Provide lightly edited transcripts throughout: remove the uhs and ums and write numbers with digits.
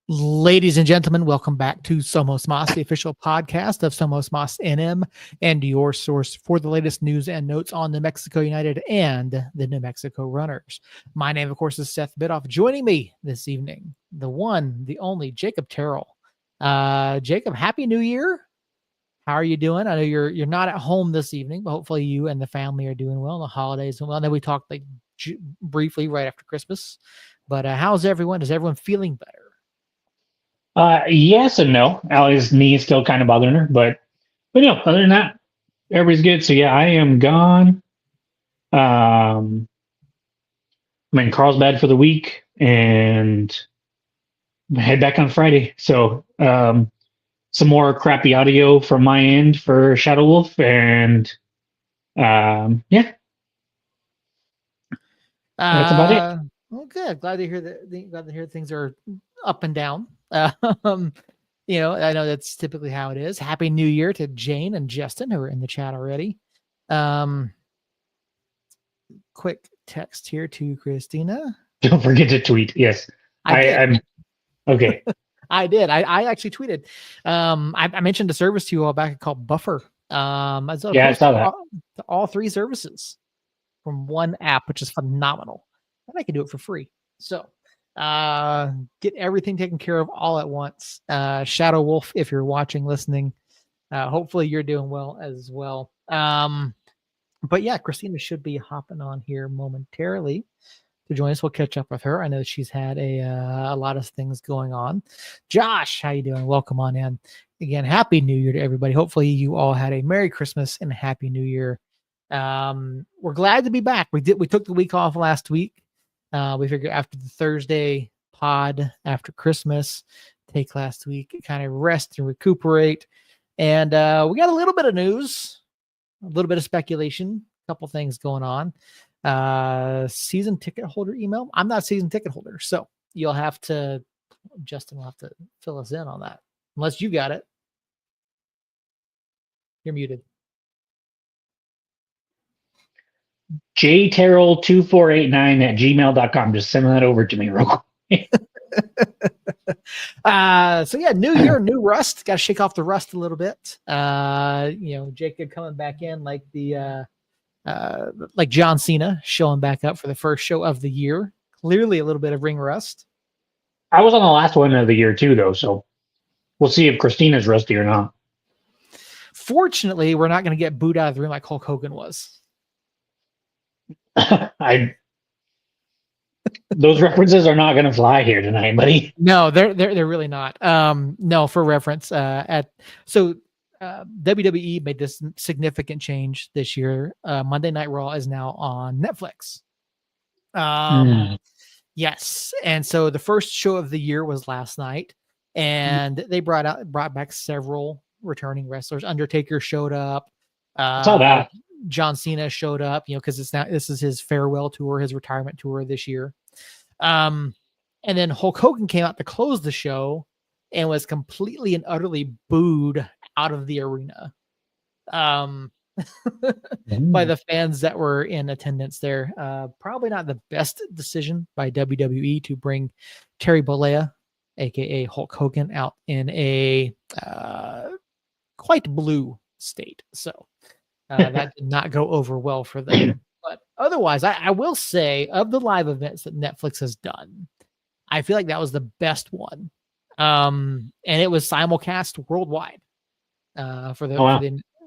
Ladies and gentlemen, welcome back to Somos Moss, the official podcast of Somos Moss NM, and your source for the latest news and notes on New Mexico United and the New Mexico Runners. My name, of course, is Seth Bidoff. Joining me this evening, the one, the only, Jacob Terrell. Jacob, Happy New Year. How are you doing? I know you're not at home this evening, but hopefully you and the family are doing well. The holidays went well. I know we talked briefly right after Christmas, but how's everyone? Is everyone feeling better? Yes and no. Allie's knee is still kind of bothering her, but no, other than that, everybody's good. So yeah, I am gone. I'm in Carlsbad for the week and head back on Friday. So some more crappy audio from my end for Shadow Wolf, and yeah, that's about it. Well, good. Glad to hear that. Glad to hear things are up and down. I know that's typically how it is. Happy New Year to Jane and Justin, who are in the chat already. Quick text here to Christina. Don't forget to tweet. Yes, I'm okay. I did. I actually tweeted. I mentioned a service to you all back called Buffer. I saw that. All three services from one app, which is phenomenal, and I can do it for free. So get everything taken care of all at once. Shadow Wolf, if you're watching, listening, hopefully you're doing well as well. But yeah, Christina should be hopping on here momentarily to join us. We'll catch up with her. I know she's had a lot of things going on. Josh, how you doing? Welcome on in. Again, Happy New Year to everybody. Hopefully you all had a Merry Christmas and a Happy New Year. We're glad to be back. We took the week off last week. We figured after the Thursday pod after Christmas, take last week, kind of rest and recuperate. And we got a little bit of news, a little bit of speculation, a couple things going on. Season ticket holder email. I'm not a season ticket holder, so Justin will have to fill us in on that. Unless you got it. You're muted. jterrell2489@gmail.com. Just send that over to me real quick. So yeah, new year, new rust. Got to shake off the rust a little bit. Jacob coming back in like like John Cena showing back up for the first show of the year. Clearly a little bit of ring rust. I was on the last one of the year too, though, so we'll see if Christina's rusty or not. Fortunately, we're not going to get booed out of the room like Hulk Hogan was. Those references are not going to fly here tonight, buddy. No, they're really not. No, for reference, WWE made this significant change this year. Monday Night Raw is now on Netflix. Yes, and so the first show of the year was last night, and they brought back several returning wrestlers. Undertaker showed up. I saw that. John Cena showed up, because this is his farewell tour, his retirement tour this year. And then Hulk Hogan came out to close the show and was completely and utterly booed out of the arena by the fans that were in attendance there. Probably not the best decision by WWE to bring Terry Bollea, aka Hulk Hogan, out in a quite blue state. So that did not go over well for them. But otherwise, I will say, of the live events that Netflix has done, I feel like that was the best one. And it was simulcast worldwide.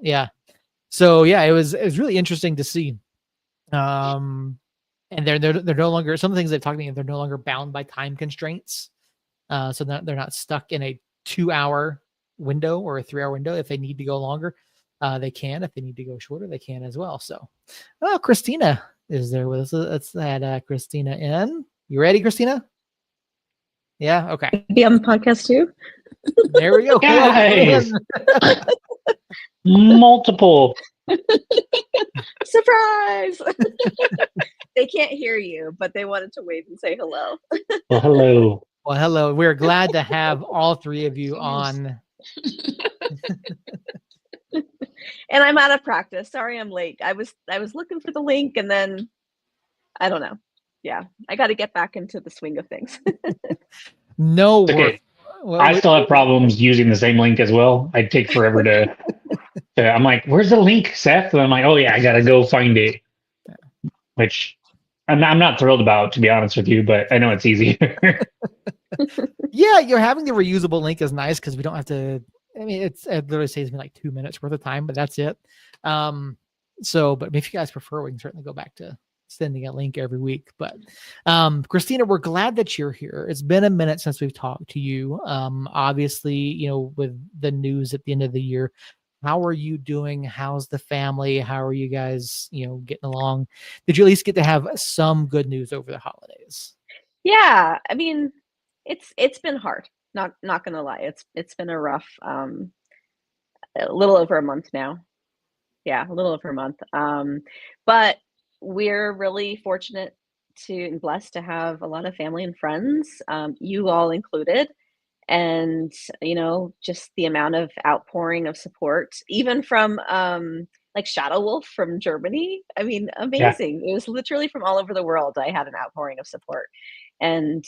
Yeah. So yeah, it was really interesting to see. And they're no longer, some of the things they've talked about, they're no longer bound by time constraints. So they're not stuck in a 2-hour window or a 3-hour window. If they need to go longer, they can. If they need to go shorter, they can as well. So, Christina is there with us. Let's add Christina in. You ready, Christina? Yeah. Okay. Be on the podcast too. There we go. Guys. Multiple. Surprise. They can't hear you, but they wanted to wave and say hello. Well, hello. Well, hello. We're glad to have all three of you on. And I'm out of practice. Sorry, I'm late. I was looking for the link, and then I don't know. Yeah, I got to get back into the swing of things. No worries. I still have problems using the same link as well. I take forever to I'm like, where's the link, Seth? And I'm like, oh yeah, I gotta go find it. Which I'm not thrilled about, to be honest with you, but I know it's easier. Yeah, having the reusable link is nice because we don't have to. I mean, it literally saves me like 2 minutes worth of time, but that's it. But if you guys prefer, we can certainly go back to sending a link every week. But Christina, we're glad that you're here. It's been a minute since we've talked to you. Obviously, with the news at the end of the year, how are you doing? How's the family? How are you guys, getting along? Did you at least get to have some good news over the holidays? Yeah, I mean, it's been hard. Not gonna lie, it's been a rough, a little over a month now. Yeah, a little over a month. But we're really fortunate and blessed to have a lot of family and friends, you all included, and just the amount of outpouring of support, even from like Shadow Wolf from Germany. I mean, amazing. Yeah. It was literally from all over the world. I had an outpouring of support, and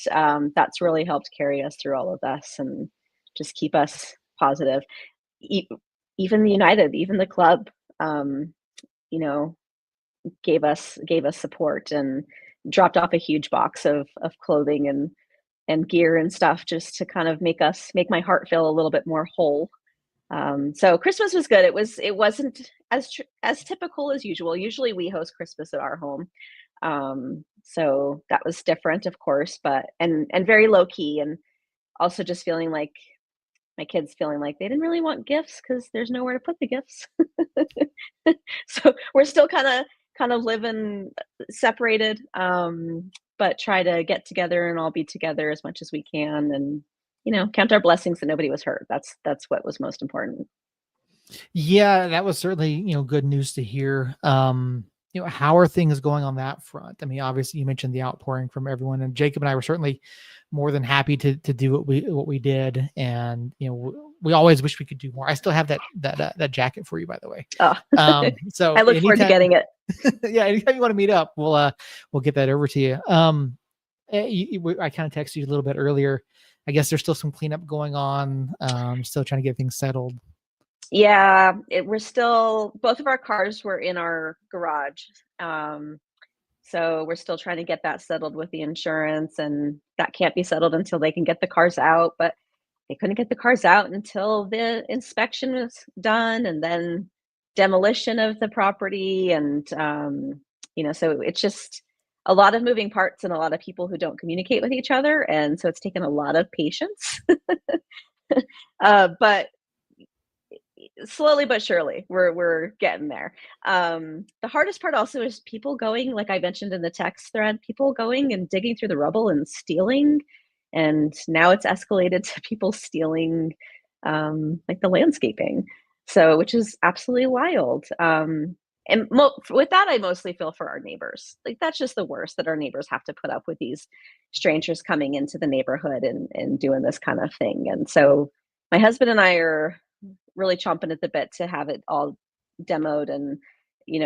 that's really helped carry us through all of this and just keep us positive. Even the United, even the club, gave us support and dropped off a huge box of clothing and gear and stuff just to kind of make my heart feel a little bit more whole. So Christmas was good. It wasn't as typical as usual. Usually we host Christmas at our home. So that was different, of course, but and very low key, and also just feeling like my kids feeling like they didn't really want gifts because there's nowhere to put the gifts. So we're still kind of living separated, but try to get together and all be together as much as we can, and count our blessings that nobody was hurt. That's what was most important. Yeah, that was certainly good news to hear. How are things going on that front? I mean, obviously you mentioned the outpouring from everyone, and Jacob and I were certainly more than happy to do what we did, and we always wish we could do more. I still have that jacket for you, by the way. Oh, so I look forward to getting it. Yeah, anytime you want to meet up, we'll get that over to you. I kind of texted you a little bit earlier. I guess there's still some cleanup going on. Still trying to get things settled. Yeah, we're still, both of our cars were in our garage. So we're still trying to get that settled with the insurance, and that can't be settled until they can get the cars out. But they couldn't get the cars out until the inspection was done, and then demolition of the property. And, so it's just a lot of moving parts and a lot of people who don't communicate with each other. And so it's taken a lot of patience. But slowly but surely we're getting there. The hardest part also is people going, like I mentioned in the text thread, people going and digging through the rubble and stealing, and now it's escalated to people stealing like the landscaping, so which is absolutely wild. And with that, I mostly feel for our neighbors. Like, that's just the worst, that our neighbors have to put up with these strangers coming into the neighborhood and doing this kind of thing. And so my husband and I are really chomping at the bit to have it all demoed, and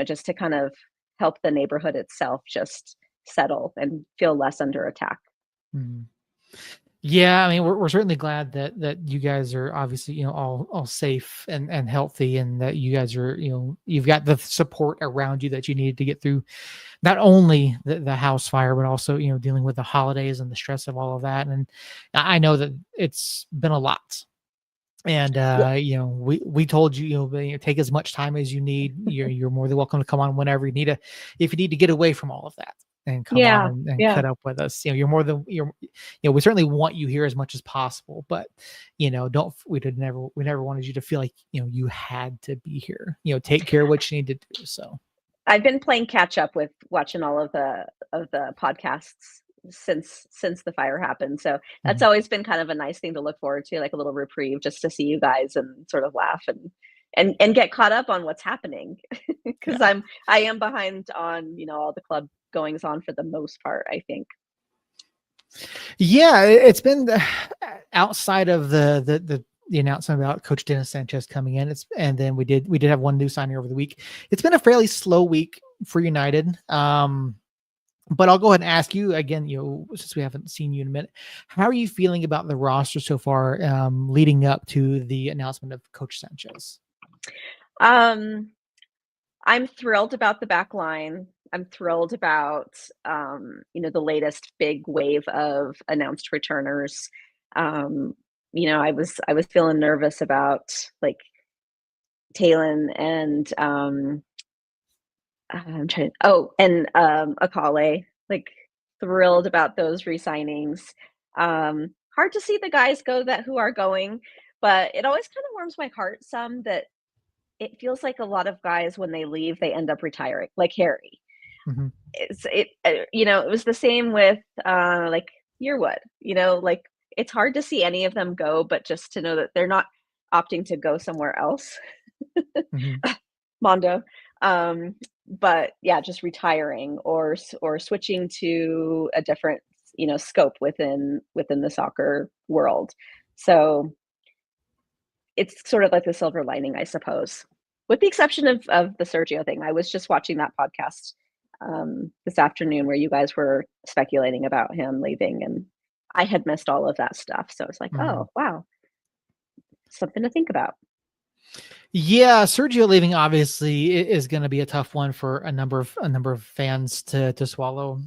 just to kind of help the neighborhood itself just settle and feel less under attack. Mm-hmm. Yeah, I mean, we're certainly glad that you guys are obviously all safe and healthy, and that you guys are you've got the support around you that you needed to get through not only the house fire, but also dealing with the holidays and the stress of all of that. And I know that it's been a lot. And we told you, take as much time as you need. You're more than welcome to come on whenever you need to. If you need to get away from all of that and come on and cut up with us, you're more than we certainly want you here as much as possible. But we never wanted you to feel like you had to be here. Take care of what you need to do. So I've been playing catch up with watching all of the podcasts since the fire happened. So that's always been kind of a nice thing to look forward to, like a little reprieve, just to see you guys and sort of laugh and get caught up on what's happening. Because I am behind on all the club goings on for the most part, I think. Yeah, it's been outside of the announcement about Coach Dennis Sanchez coming in. And then we did have one new signing over the week. It's been a fairly slow week for United. But I'll go ahead and ask you again, since we haven't seen you in a minute, how are you feeling about the roster so far, leading up to the announcement of Coach Sanchez? I'm thrilled about the back line. I'm thrilled about, the latest big wave of announced returners. I was feeling nervous about like Talon and Akale. Like thrilled about those re-signings. Hard to see the guys go that who are going, but it always kind of warms my heart some that it feels like a lot of guys when they leave, they end up retiring, like Harry. Mm-hmm. It was the same with like Yearwood. Like it's hard to see any of them go, but just to know that they're not opting to go somewhere else. Mm-hmm. Mondo. But yeah, just retiring or switching to a different scope within the soccer world. So it's sort of like the silver lining, I suppose, with the exception of the Sergio thing. I was just watching that podcast this afternoon where you guys were speculating about him leaving, and I had missed all of that stuff. So it's like, oh wow, something to think about. Yeah, Sergio leaving obviously is going to be a tough one for a number of fans to swallow.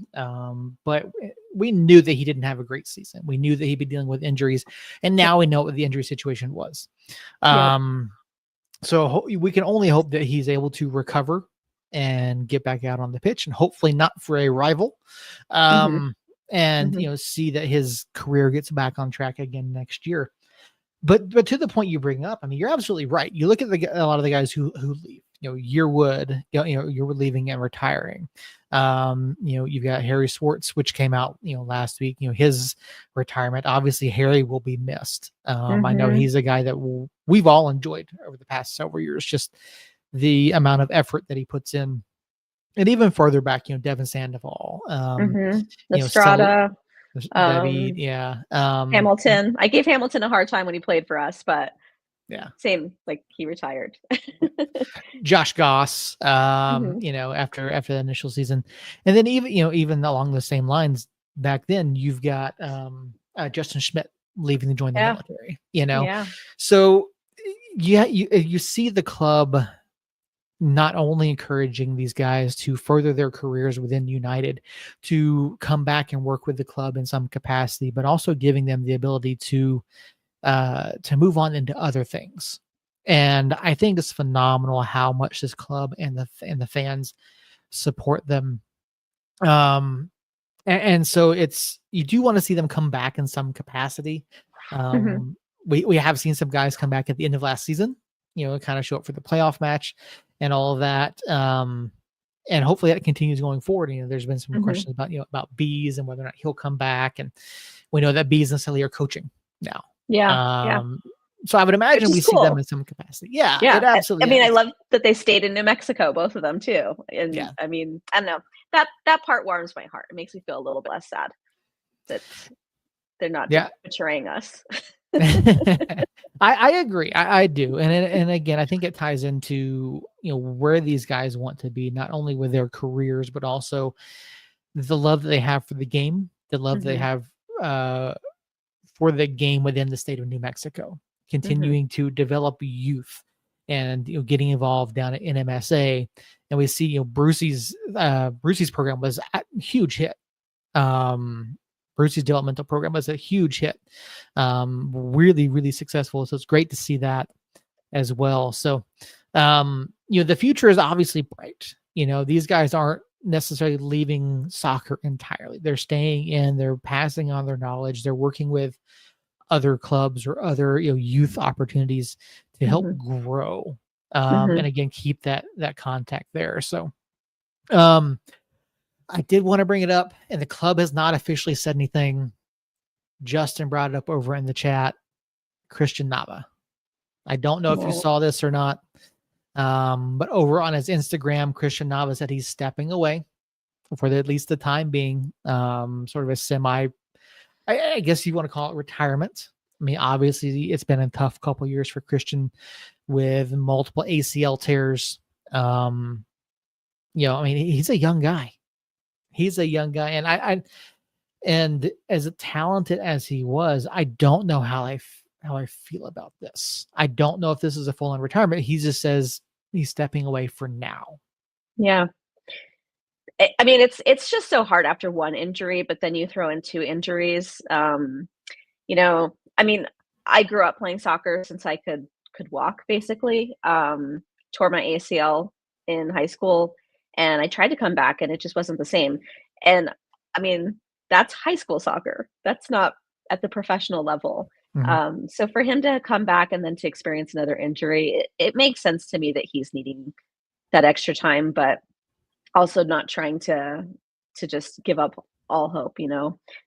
But we knew that he didn't have a great season. We knew that he'd be dealing with injuries, and now we know what the injury situation was. So we can only hope that he's able to recover and get back out on the pitch, and hopefully not for a rival. And see that his career gets back on track again next year. But to the point you bring up, I mean, you're absolutely right. You look at a lot of the guys who leave. Yearwood, Yearwood leaving and retiring. You've got Harry Swartz, which came out last week. His retirement. Obviously, Harry will be missed. I know he's a guy that we've all enjoyed over the past several years. Just the amount of effort that he puts in, and even further back, Devin Sandoval, Estrada. David, Hamilton. I gave Hamilton a hard time when he played for us, but same, like he retired. Josh Goss, after the initial season, and then even along the same lines back then, you've got Justin Schmidt leaving to join the military. So you see the club not only encouraging these guys to further their careers within United, to come back and work with the club in some capacity, but also giving them the ability to move on into other things. And I think it's phenomenal how much this club and the fans support them. And so you do want to see them come back in some capacity. We have seen some guys come back at the end of last season, kind of show up for the playoff match and all of that. And hopefully that continues going forward. There's been some questions about Bees and whether or not he'll come back. And we know that Bees necessarily are coaching now. So I would imagine we see them in some capacity. Yeah. It absolutely. I mean, I love that they stayed in New Mexico, both of them too. And I mean, I don't know, that part warms my heart. It makes me feel a little less sad that they're not betraying us. I agree. I do. And again, I think it ties into, where these guys want to be, not only with their careers, but also the love that they have for the game, the love they have for the game within the state of New Mexico, continuing to develop youth and, getting involved down at NMSA. And we see, Brucey's program was a huge hit. Brucey's developmental program was a huge hit. Really, really successful. So it's great to see that as well. So, the future is obviously bright. These guys aren't necessarily leaving soccer entirely. They're staying in, they're passing on their knowledge. They're working with other clubs or other, youth opportunities to help grow. And again, keep that contact there. So, I did want to bring it up, and the club has not officially said anything. Justin brought it up over in the chat. Christian Nava. I don't know if you saw this or not, but over on his Instagram, Christian Nava said he's stepping away for at least the time being, sort of a semi, I guess you want to call it retirement. I mean, obviously, it's been a tough couple of years for Christian with multiple ACL tears. I mean, he's a young guy. He's a young guy, and and as talented as he was, I don't know how I feel about this. I don't know if this is a full-on retirement. He just says he's stepping away for now. Yeah. I mean, it's just so hard after one injury, but then you throw in two injuries. I mean, I grew up playing soccer since I could walk, basically. Tore my ACL in high school, and I tried to come back, and it just wasn't the same. And I mean, that's high school soccer. That's not at the professional level. So for him to come back and then to experience another injury, it makes sense to me that he's needing that extra time, but also not trying to just give up all hope.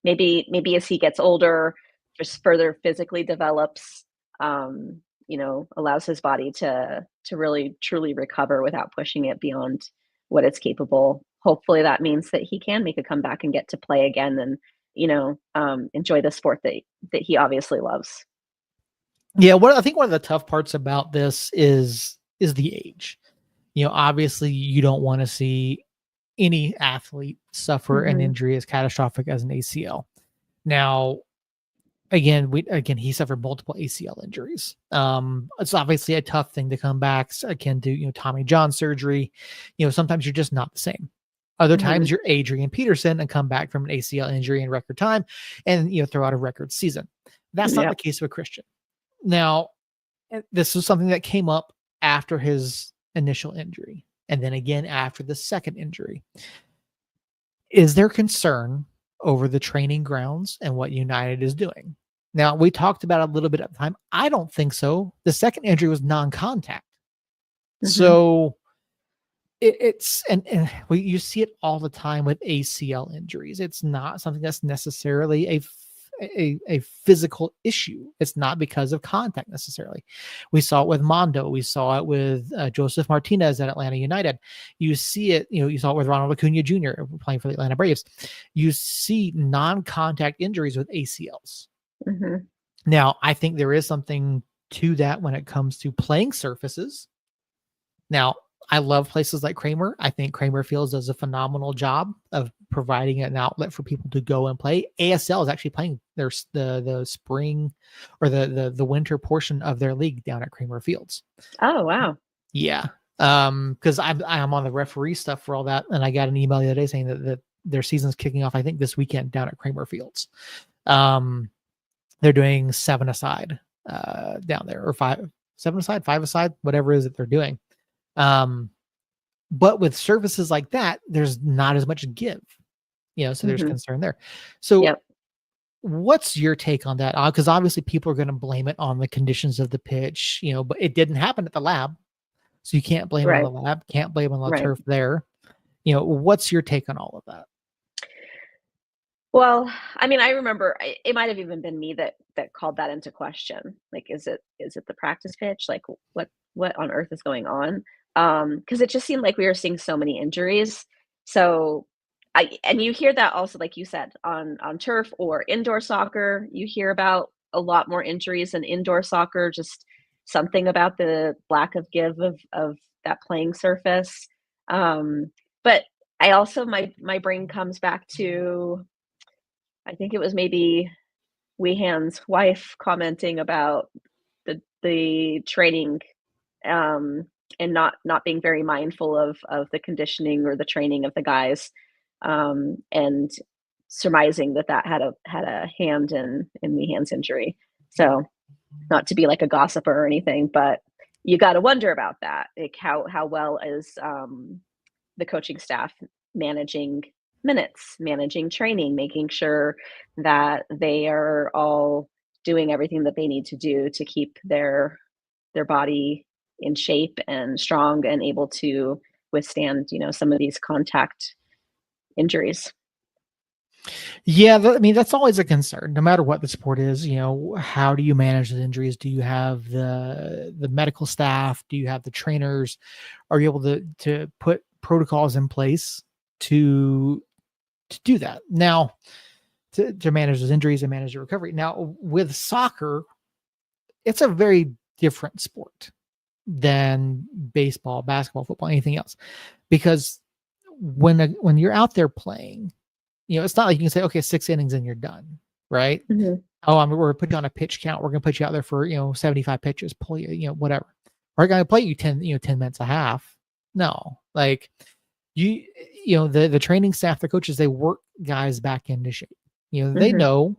Maybe as he gets older, just further physically develops, allows his body to really truly recover without pushing it beyond what it's capable. Hopefully that means that he can make a comeback and get to play again, and enjoy the sport that he obviously loves. Yeah, I think one of the tough parts about this is the age. Obviously you don't want to see any athlete suffer an injury as catastrophic as an ACL. Now, again, he suffered multiple ACL injuries. It's obviously a tough thing to come back akin to, Tommy John surgery. Sometimes you're just not the same. Other times you're Adrian Peterson and come back from an ACL injury in record time and, throw out a record season. That's not the case with Christian. Now, this was something that came up after his initial injury, and then again after the second injury. Is there concern over the training grounds and what United is doing? Now, we talked about it a little bit at the time. I don't think so. The second injury was non-contact. So you see it all the time with ACL injuries. It's not something that's necessarily a physical issue. It's not because of contact necessarily. We saw it with Mondo. We saw it with Joseph Martinez at Atlanta United. You see it, you saw it with Ronald Acuna Jr. playing for the Atlanta Braves. You see non-contact injuries with ACLs. Now, I think there is something to that when it comes to playing surfaces. Now, I love places like Kramer. I think Kramer Fields does a phenomenal job of providing an outlet for people to go and play. ASL is actually playing the spring or the winter portion of their league down at Kramer Fields. Oh, wow. Yeah. Because I'm on the referee stuff for all that, and I got an email the other day saying that their season's kicking off, I think, this weekend down at Kramer Fields. They're doing 7-a-side down there, or 7-a-side, 5-a-side, whatever it is that they're doing. But with services like that, there's not as much give, so there's concern there. So what's your take on that? Because obviously people are going to blame it on the conditions of the pitch, but it didn't happen at the lab. So you can't blame it on the lab, can't blame it on the turf there. What's your take on all of that? Well, I mean, I remember it might have even been me that called that into question. Like, is it the practice pitch? Like, what on earth is going on? Because it just seemed like we were seeing so many injuries. So and you hear that also, like you said, on turf or indoor soccer, you hear about a lot more injuries in indoor soccer, just something about the lack of give of that playing surface. But I also, my brain comes back to, I think it was maybe Weehan's wife commenting about the training, and not being very mindful of the conditioning or the training of the guys, and surmising that had a hand in Weehan's injury. So, not to be like a gossiper or anything, but you got to wonder about that. Like, how well is the coaching staff managing minutes, managing training, making sure that they are all doing everything that they need to do to keep their body in shape and strong and able to withstand, some of these contact injuries. Yeah, I mean, that's always a concern, no matter what the sport is. How do you manage the injuries? Do you have the medical staff? Do you have the trainers? Are you able to put protocols in place to do that? Now, to manage those injuries and manage the recovery. Now, with soccer, it's a very different sport than baseball, basketball, football, anything else, because when you're out there playing, it's not like you can say, okay, 6 innings and you're done, right? Mm-hmm. Oh, we're putting you on a pitch count. We're gonna put you out there for 75 pitches, pull you, whatever. We're gonna play you 10 minutes a half. No, like the training staff, the coaches, they work guys back into shape. They know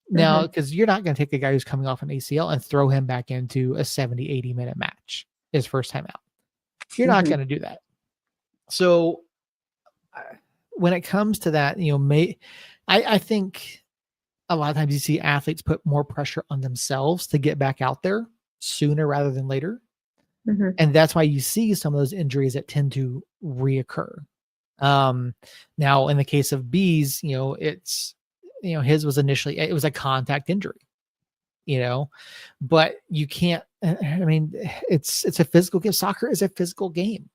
now, because you're not gonna take a guy who's coming off an ACL and throw him back into a 70, 80-minute match his first time out. You're not gonna do that. So when it comes to that, I think a lot of times you see athletes put more pressure on themselves to get back out there sooner rather than later. And that's why you see some of those injuries that tend to reoccur. Now in the case of Bees, it's, his was initially, it was a contact injury, but you can't, I mean, it's a physical game. Soccer is a physical game.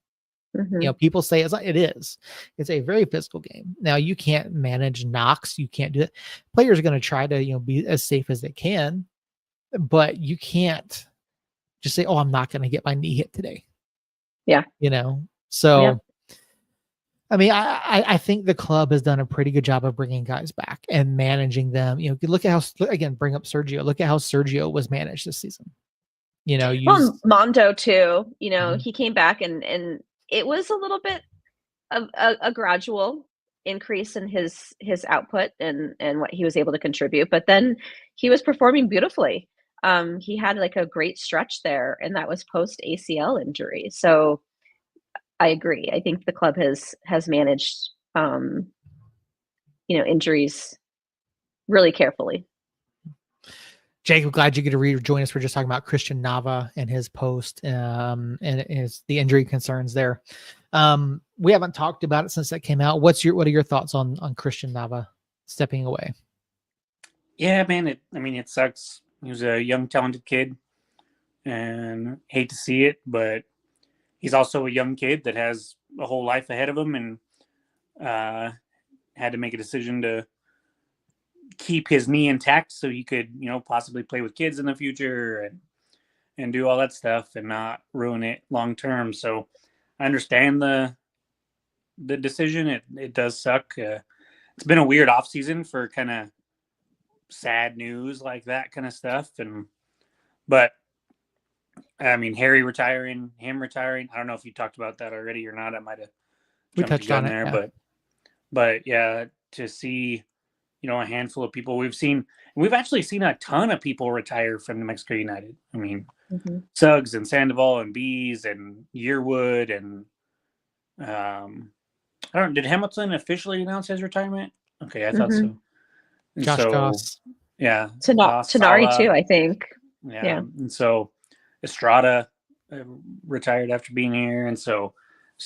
People say it is. It's a very physical game. Now you can't manage knocks. You can't do it. Players are going to try to, be as safe as they can, but you can't just say, "Oh, I'm not going to get my knee hit today." Yeah. So, yeah. I mean, I think the club has done a pretty good job of bringing guys back and managing them. Look at how, again, bring up Sergio. Look at how Sergio was managed this season. Well, Mondo too. He came back and it was a little bit of a gradual increase in his output and what he was able to contribute, but then he was performing beautifully. He had like a great stretch there, and that was post ACL injury. So I agree. I think the club has managed injuries really carefully. Jake, I'm glad you get to rejoin us. We're just talking about Christian Nava and his post and the injury concerns there. We haven't talked about it since that came out. What are your thoughts on Christian Nava stepping away? Yeah, man. It sucks. He was a young, talented kid, and hate to see it, but he's also a young kid that has a whole life ahead of him, and had to make a decision to keep his knee intact so he could, possibly play with kids in the future and do all that stuff and not ruin it long term. So I understand the decision. It does suck. It's been a weird off season for kind of sad news like that kind of stuff. But I mean, Harry retiring, him retiring. I don't know if you talked about that already or not. I might have touched on it there, yeah. But yeah, to see, a handful of people we've actually seen a ton of people retire from New Mexico United. I mean, Suggs and Sandoval and Bees and Yearwood and did Hamilton officially announce his retirement? Okay, I thought so. And Josh Goss. Yeah. Tanari too, I think. Yeah. And so Estrada retired after being here. And so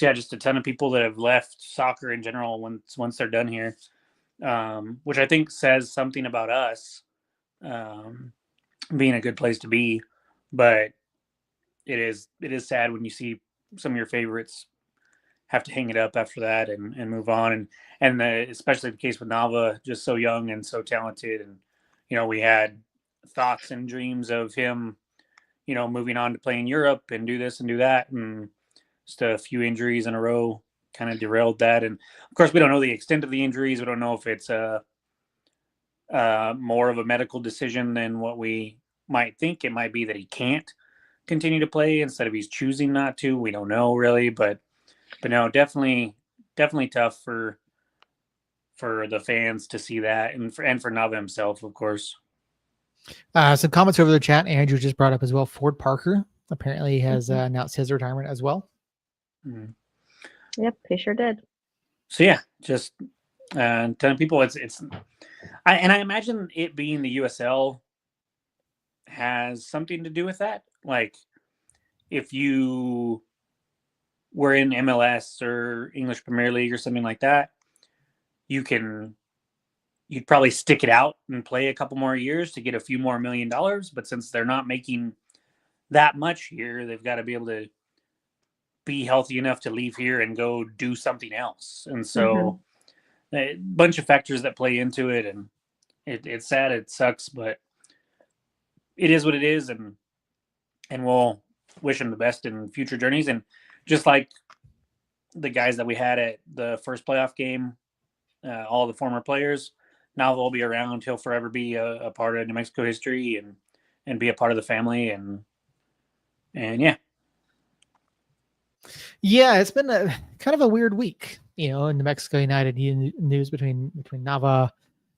yeah, just a ton of people that have left soccer in general once they're done here, which I think says something about us being a good place to be. But it is sad when you see some of your favorites have to hang it up after that and move on. And especially the case with Nava, just so young and so talented. And, we had thoughts and dreams of him, moving on to play in Europe and do this and do that. And just a few injuries in a row kind of derailed that. And of course, we don't know the extent of the injuries. We don't know if it's more of a medical decision than what we might think. It might be that he can't continue to play instead of he's choosing not to. We don't know really, but no, definitely tough for the fans to see that, and for Nava himself, of course. Some comments over the chat. Andrew just brought up as well. Ford Parker apparently has announced his retirement as well. Yep, he sure did. So yeah, just a ton of people. I imagine it being the USL has something to do with that. Like, if you were in MLS or English Premier League or something like that, you'd probably stick it out and play a couple more years to get a few more $1 million. But since they're not making that much here, they've got to be able to be healthy enough to leave here and go do something else. And so a bunch of factors that play into it, and it's sad, it sucks, but it is what it is. And we'll wish him the best in future journeys. And just like the guys that we had at the first playoff game, all the former players. Now they'll be around. He'll forever be a part of New Mexico history and be a part of the family. And yeah. Yeah, it's been a kind of a weird week, in New Mexico United news between Nava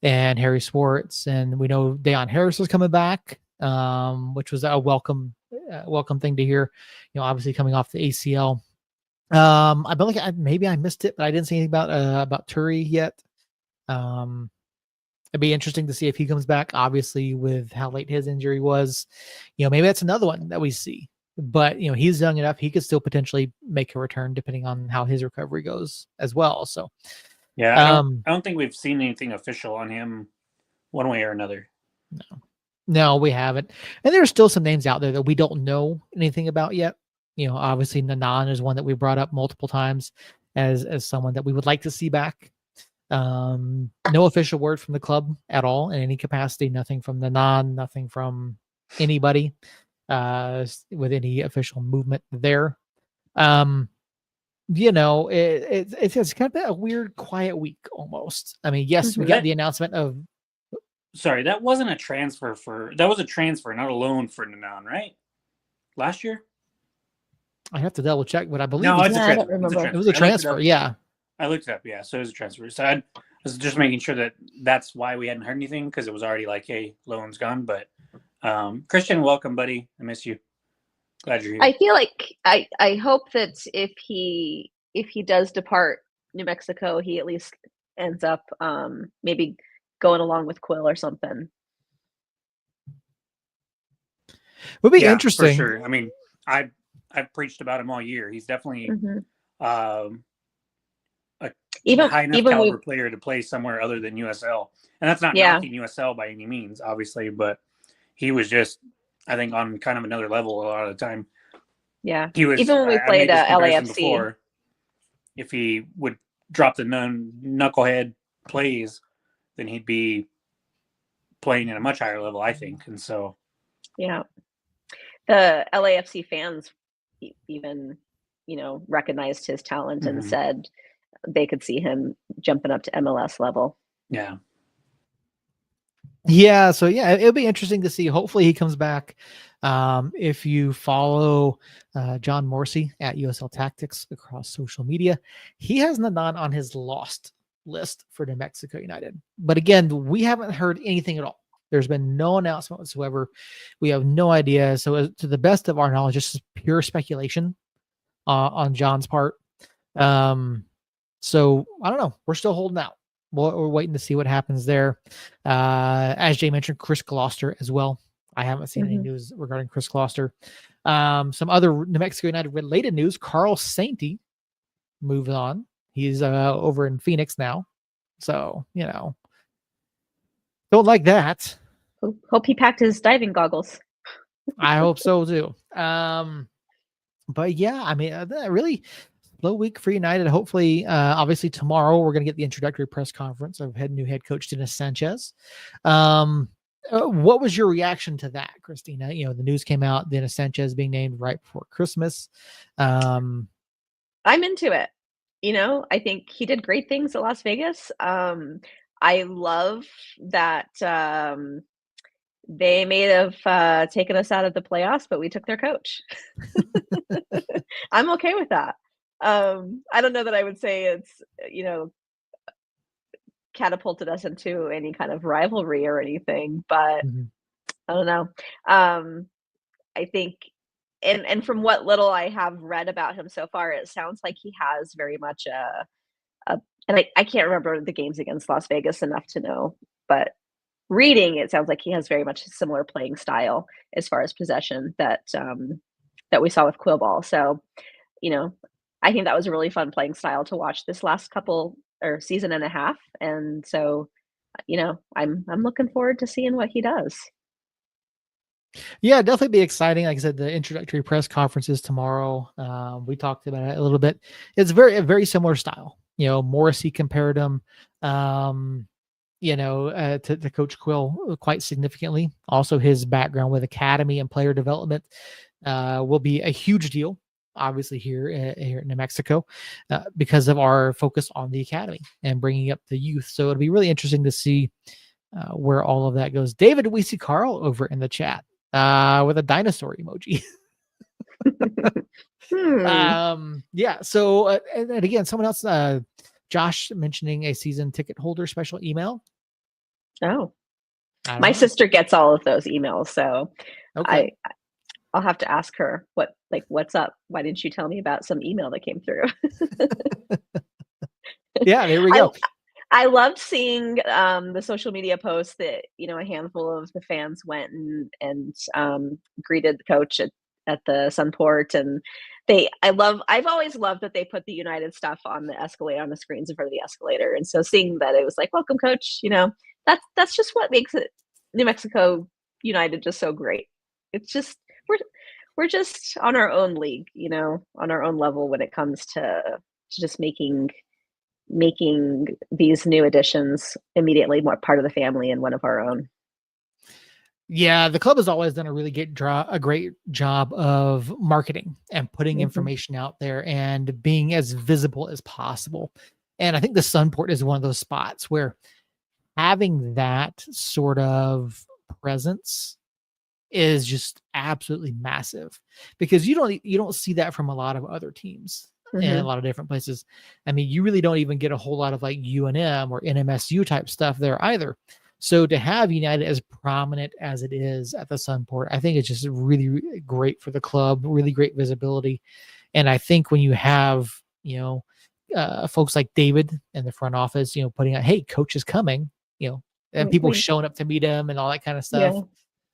and Harry Swartz, and we know Deion Harris is coming back, which was a welcome thing to hear. Obviously coming off the ACL. I feel like maybe I missed it, but I didn't see anything about Turi yet. It'd be interesting to see if he comes back. Obviously, with how late his injury was, maybe that's another one that we see. But he's young enough; he could still potentially make a return, depending on how his recovery goes as well. So, yeah, I don't think we've seen anything official on him, one way or another. No, we haven't. And there's still some names out there that we don't know anything about yet. Obviously, Nanan is one that we brought up multiple times as someone that we would like to see back. No official word from the club at all in any capacity. Nothing from Nanan. Nothing from anybody. With any official movement there. It's kind of been a weird, quiet week almost. I mean, yes, we got the announcement of. Sorry, that wasn't a transfer that was a transfer, not a loan for Nanan, right? Last year? I have to double check, but I believe I don't remember. It was a transfer, yeah. I looked it up, yeah. So it was a transfer. So I was just making sure that's why we hadn't heard anything, because it was already like, hey, loan's gone, but. Christian, welcome, buddy. I miss you. Glad you're here. I feel like I hope that if he does depart New Mexico, he at least ends up maybe going along with Quill or something. Would be interesting. For sure. I mean, I've preached about him all year. He's definitely a high enough caliber player to play somewhere other than USL, and that's not knocking USL by any means, obviously, but. He was just, I think, on kind of another level a lot of the time. Yeah. He was, even when we played LAFC. Before, if he would drop the knucklehead plays, then he'd be playing at a much higher level, I think. And so. Yeah. The LAFC fans even, recognized his talent and said they could see him jumping up to MLS level. Yeah. Yeah, so it'll be interesting to see. Hopefully he comes back. If you follow John Morsey at USL Tactics across social media, he has Nanan on his lost list for New Mexico United. But again, we haven't heard anything at all. There's been no announcement whatsoever. We have no idea. So to the best of our knowledge, this is pure speculation on John's part. So I don't know. We're still holding out. We're waiting to see what happens there. As Jay mentioned, Chris Gloucester as well. I haven't seen any news regarding Chris Gloucester. Some other New Mexico United related news. Carl Sainty moved on. He's over in Phoenix now. So, don't like that. Hope he packed his diving goggles. I hope so too. But yeah, I mean, really slow week for United. Hopefully, obviously tomorrow we're going to get the introductory press conference of new head coach Dennis Sanchez. What was your reaction to that, Christina? The news came out, Dennis Sanchez being named right before Christmas. I'm into it. I think he did great things at Las Vegas. I love that they may have taken us out of the playoffs, but we took their coach. I'm okay with that. I don't know that I would say it's, catapulted us into any kind of rivalry or anything, but I don't know. I think, and from what little I have read about him so far, it sounds like he has very much and I can't remember the games against Las Vegas enough to know, but reading, it sounds like he has very much a similar playing style as far as possession that we saw with Quill Ball. So, I think that was a really fun playing style to watch this last season and a half. And so, I'm looking forward to seeing what he does. Yeah, definitely be exciting. Like I said, the introductory press conference is tomorrow. We talked about it a little bit. It's a very similar style. Morrissey compared him, to Coach Quill quite significantly. Also, his background with academy and player development will be a huge deal obviously here in New Mexico, because of our focus on the academy and bringing up the youth. So it'll be really interesting to see where all of that goes. David, we see Carl over in the chat with a dinosaur emoji. Yeah. So and again, someone else, Josh mentioning a season ticket holder special email. Oh, my sister gets all of those emails, so okay. I'll have to ask her what's up. Why didn't you tell me about some email that came through? Yeah, there we go. I loved seeing the social media posts that, you know, a handful of the fans went and greeted the coach at the Sunport, and I've always loved that they put the United stuff on the escalator, on the screens in front of the escalator. And so seeing that it was like, welcome coach, you know, that's just what makes it New Mexico United just so great. It's just, we're just on our own league, you know, on our own level when it comes to just making these new additions immediately more part of the family and one of our own. Yeah, the club has always done a really a great job of marketing and putting information out there and being as visible as possible. And I think the Sunport is one of those spots where having that sort of presence is just absolutely massive, because you don't see that from a lot of other teams in a lot of different places. I mean, you really don't even get a whole lot of like UNM or NMSU type stuff there either. So to have United as prominent as it is at the Sunport, I think it's just really, really great for the club, really great visibility. And I think when you have, you know, folks like David in the front office, you know, putting out, hey, coach is coming, you know, and people showing up to meet him and all that kind of stuff.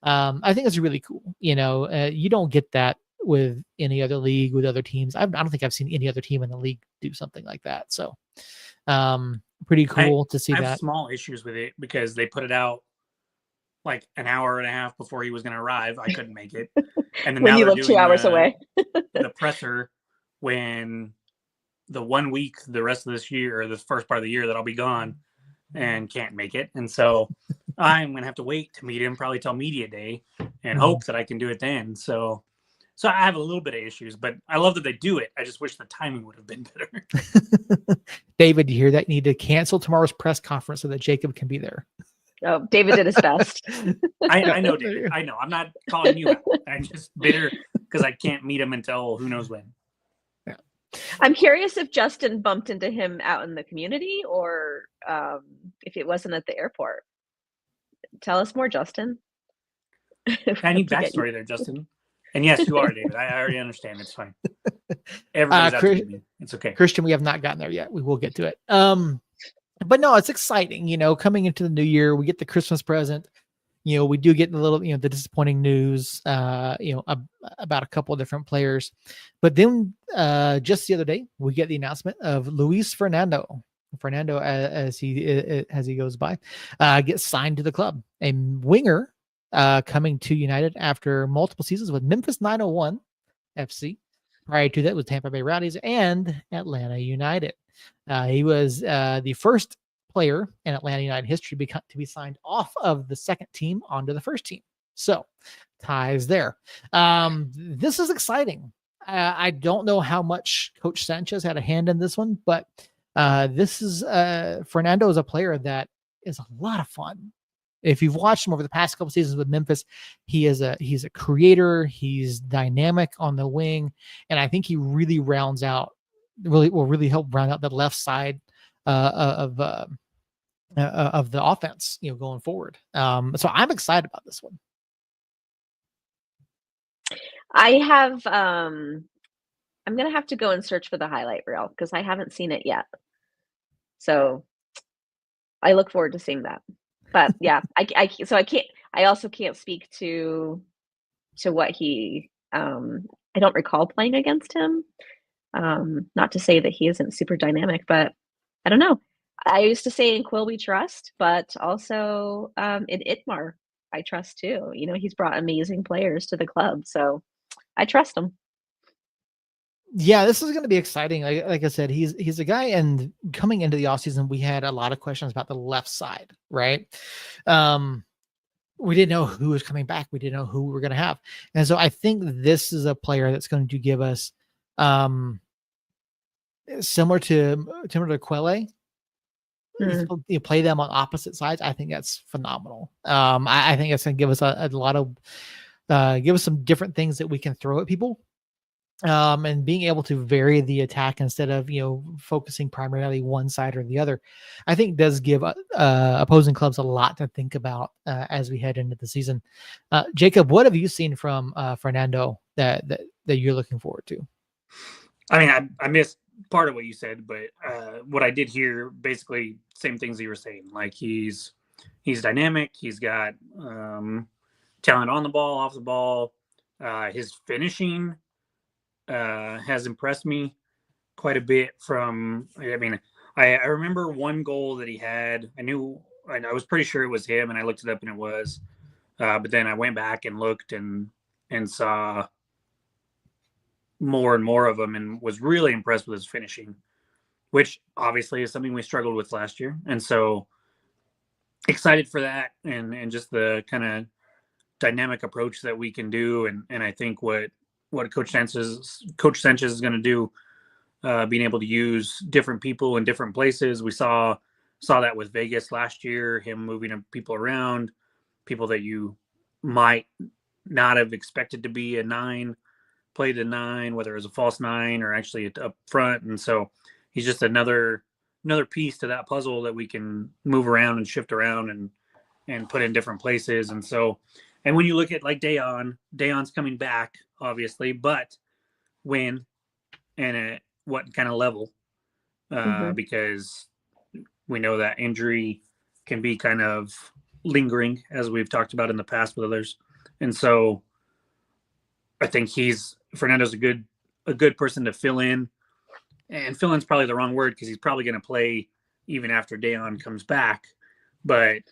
Yeah. I think it's really cool. You know, you don't get that with any other league, with other teams. I don't think I've seen any other team in the league do something like that. So pretty cool to see that. I have small issues with it because they put it out like an hour and a half before he was going to arrive. I couldn't make it. And then when you live 2 hours away, the presser when the 1 week, the rest of this year, or the first part of the year that I'll be gone and can't make it. And so I'm going to have to wait to meet him probably till media day and hope that I can do it then. So I have a little bit of issues, but I love that they do it. I just wish the timing would have been better. David, you hear that? You need to cancel tomorrow's press conference so that Jacob can be there. Oh, David did his best. I know, David. I know. I'm not calling you out. I'm just bitter because I can't meet him until who knows when. Yeah. I'm curious if Justin bumped into him out in the community or if it wasn't at the airport. Tell us more, Justin. I need backstory there, Justin. And yes, you are, David. I already understand. It's fine. Everybody's out to get me. It's okay. Christian, we have not gotten there yet. We will get to it. But no, it's exciting. You know, coming into the new year, we get the Christmas present. You know, we do get a little, you know, the disappointing news, you know, about a couple of different players. But then just the other day, we get the announcement of Luis Fernando, as he goes by, gets signed to the club. A winger coming to United after multiple seasons with Memphis 901 FC. Prior to that was Tampa Bay Rowdies and Atlanta United. He was the first player in Atlanta United history to be signed off of the second team onto the first team. So ties there. This is exciting. I don't know how much Coach Sanchez had a hand in this one, but this is Fernando is a player that is a lot of fun. If you've watched him over the past couple seasons with Memphis, he's a creator. He's dynamic on the wing, and I think he really will really help round out the left side of the offense, you know, going forward. So I'm excited about this one. I have I'm gonna have to go and search for the highlight reel because I haven't seen it yet. So I look forward to seeing that. But yeah, I also can't speak to what he I don't recall playing against him. Not to say that he isn't super dynamic, but I don't know. I used to say in Quill we trust, but also in Itmar I trust too. You know, he's brought amazing players to the club, so I trust him. Yeah, this is going to be exciting. Like I said, he's a guy, and coming into the offseason, we had a lot of questions about the left side, right? We didn't know who was coming back. We didn't know who we were going to have. And so I think this is a player that's going to give us similar to Quelle. You play them on opposite sides. I think that's phenomenal. I think it's going to give us a lot of give us some different things that we can throw at people. And being able to vary the attack instead of focusing primarily one side or the other, I think does give opposing clubs a lot to think about as we head into the season. Jacob, what have you seen from Fernando that you're looking forward to? I mean, I missed part of what you said, but what I did hear, basically same things that you were saying. Like he's dynamic. He's got talent on the ball, off the ball. His finishing has impressed me quite a bit. I remember one goal that he had. I was pretty sure it was him, and I looked it up and it was. But then I went back and looked and saw more and more of them, and was really impressed with his finishing, which obviously is something we struggled with last year. And so excited for that, and just the kind of dynamic approach that we can do. And I think what Coach Sanchez is going to do, being able to use different people in different places. We saw that with Vegas last year, him moving people around, people that you might not have expected to be a 9, played a 9, whether it was a false 9 or actually up front. And so he's just another piece to that puzzle that we can move around and shift around and put in different places. And so, and when you look at like Deion's coming back, obviously, but when and at what kind of level? Because we know that injury can be kind of lingering, as we've talked about in the past with others. And so I think Fernando's a good person to fill in. And fill in's probably the wrong word, because he's probably going to play even after Deion comes back. But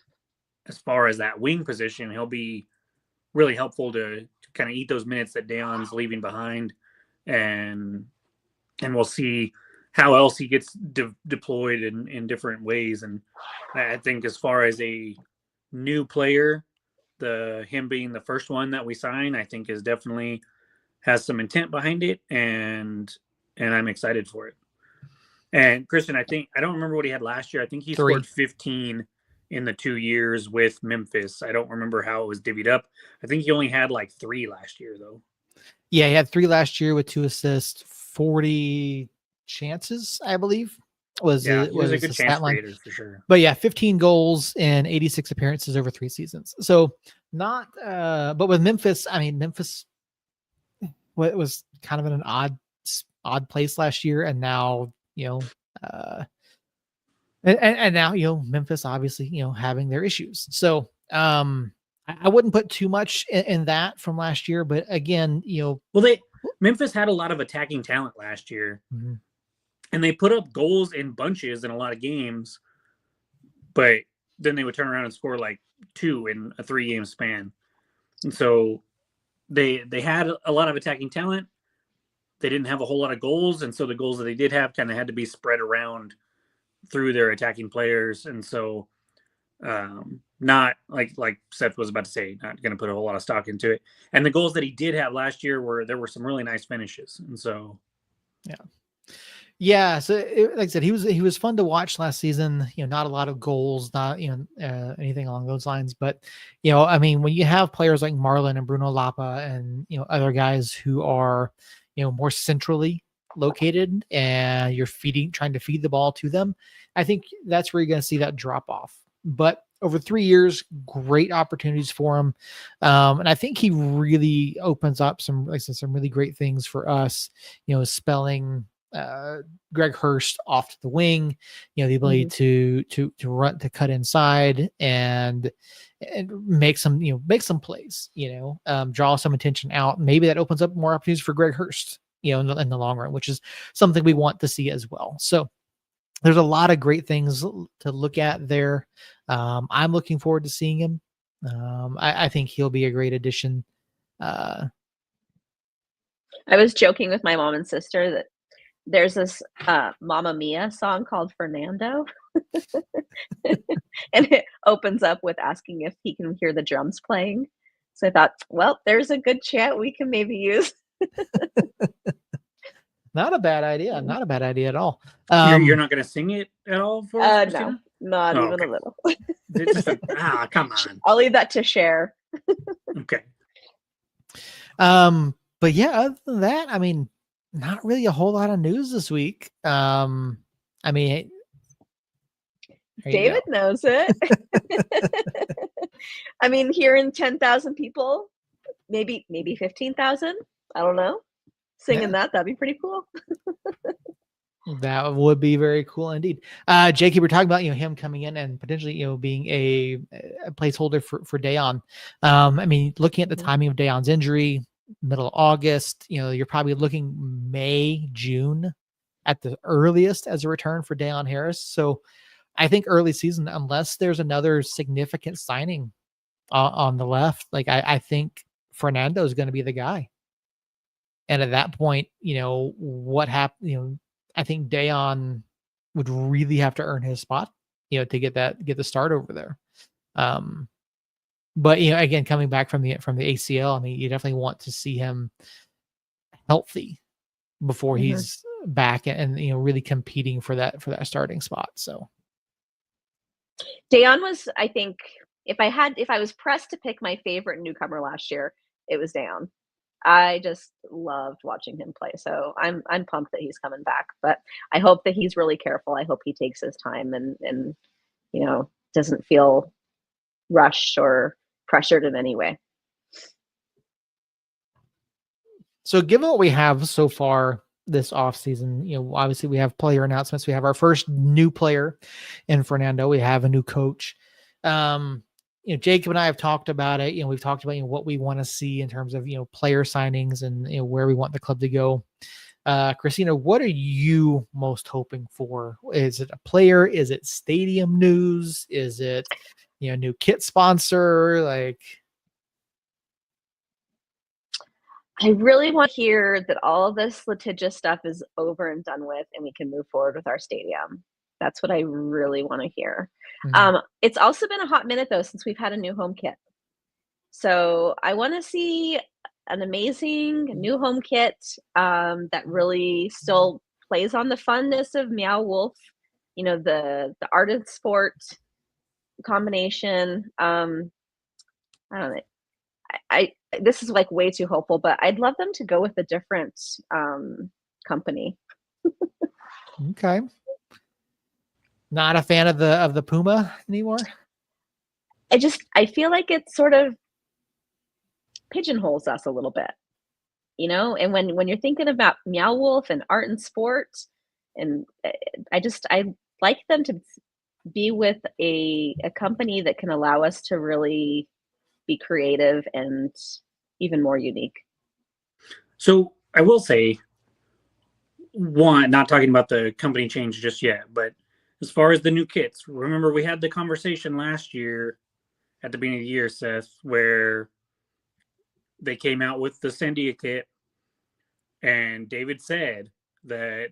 as far as that wing position, he'll be really helpful to kind of eat those minutes that Deion's leaving behind. And we'll see how else he gets deployed in different ways. And I think as far as a new player, him being the first one that we sign, I think is definitely has some intent behind it, and I'm excited for it. And Christian, I don't remember what he had last year. I think he scored 15 in the 2 years with Memphis. I don't remember how it was divvied up. I think he only had like 3 last year, though. Yeah, he had 3 last year with 2 assists, 40 chances, I believe. He was a good chance creator for sure. But yeah, 15 goals and 86 appearances over 3 seasons. So not, but with Memphis, I mean, Memphis was kind of in an odd place last year, and now and now Memphis obviously having their issues. So I wouldn't put too much in that from last year, but again, Memphis had a lot of attacking talent last year, and they put up goals in bunches in a lot of games, but then they would turn around and score like 2 in a 3-game span. And so they had a lot of attacking talent. They didn't have a whole lot of goals, and so the goals that they did have kind of had to be spread around through their attacking players. And so not like Seth was about to say, not going to put a whole lot of stock into it. And the goals that he did have last year there were some really nice finishes. And so, yeah. So like I said, he was fun to watch last season. Not a lot of goals, not anything along those lines. But I mean, when you have players like Marlon and Bruno Lapa and other guys who are more centrally located, and you're trying to feed the ball to them, I think that's where you're going to see that drop off. But over 3 years, great opportunities for him. And I think he really opens up some really great things for us, spelling Greg Hurst off to the wing, the ability to run, to cut inside and make some plays, draw some attention out. Maybe that opens up more opportunities for Greg Hurst, in the long run, which is something we want to see as well. So there's a lot of great things to look at there. I'm looking forward to seeing him. I think he'll be a great addition. I was joking with my mom and sister that there's this Mamma Mia song called Fernando. And it opens up with asking if he can hear the drums playing. So I thought, well, there's a good chant we can maybe use. Not a bad idea. Not a bad idea at all. You're not going to sing it at all for us, Christina? No, not even a little. Come on. I'll leave that to share. Okay. But yeah, other than that, I mean, not really a whole lot of news this week. I mean, David knows it. I mean, hearing 10,000 people, maybe 15,000. I don't know. Singing that'd be pretty cool. That would be very cool indeed. Jake, you were talking about, him coming in and potentially, being a placeholder for Dayon. I mean, looking at the timing of Dayon's injury, middle of August, you're probably looking May, June at the earliest as a return for Dayon Harris. So I think early season, unless there's another significant signing on the left, like I think Fernando is going to be the guy. And at that point, what happened, I think Dayon would really have to earn his spot, to get the start over there. But again, coming back from the ACL, I mean, you definitely want to see him healthy before he's back and really competing for that starting spot. So Dayon was, I think, if I was pressed to pick my favorite newcomer last year, it was Dayon. I just loved watching him play. So I'm pumped that he's coming back, but I hope that he's really careful. I hope he takes his time and doesn't feel rushed or pressured in any way. So given what we have so far this offseason, obviously we have player announcements. We have our first new player in Fernando. We have a new coach. Jacob and I have talked about it. We've talked about what we want to see in terms of player signings and where we want the club to go. Christina, what are you most hoping for? Is it a player? Is it stadium news? Is it new kit sponsor? Like, I really want to hear that all of this litigious stuff is over and done with, and we can move forward with our stadium. That's what I really want to hear. It's also been a hot minute, though, since we've had a new home kit. So I want to see an amazing new home kit that really still plays on the funness of Meow Wolf, the art of sport combination. I don't know. This is like way too hopeful, but I'd love them to go with a different company. Okay. Not a fan of the Puma anymore? I feel like it sort of pigeonholes us a little bit, and when you're thinking about Meow Wolf and art and sport, and I like them to be with a company that can allow us to really be creative and even more unique. So I will say, one, not talking about the company change just yet, but as far as the new kits, remember we had the conversation last year at the beginning of the year, Seth, where they came out with the Sandia kit, and David said that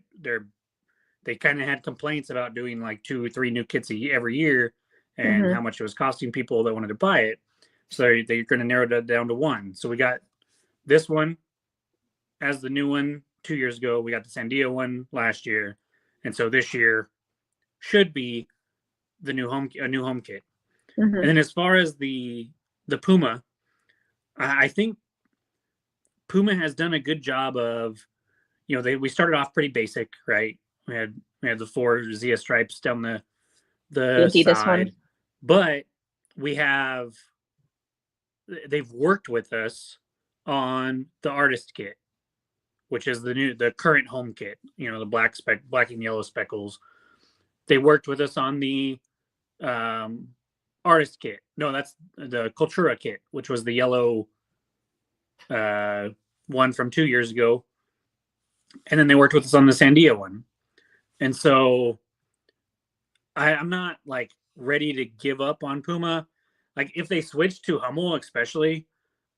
they kind of had complaints about doing like 2 or 3 new kits every year, and how much it was costing people that wanted to buy it. So they're going to narrow that down to 1. So we got this one as the new one 2 years ago. We got the Sandia one last year, and so this year should be a new home kit. And then as far as the Puma, I think Puma has done a good job of, we started off pretty basic, right? We had the 4 Zia stripes down the side, one. But they've worked with us on the artist kit, which is the current home kit, the black and yellow speckles. They worked with us on the artist kit. No, that's the Cultura kit, which was the yellow one from 2 years ago. And then they worked with us on the Sandia one. And so I'm not like ready to give up on Puma. Like if they switch to Hummel, especially,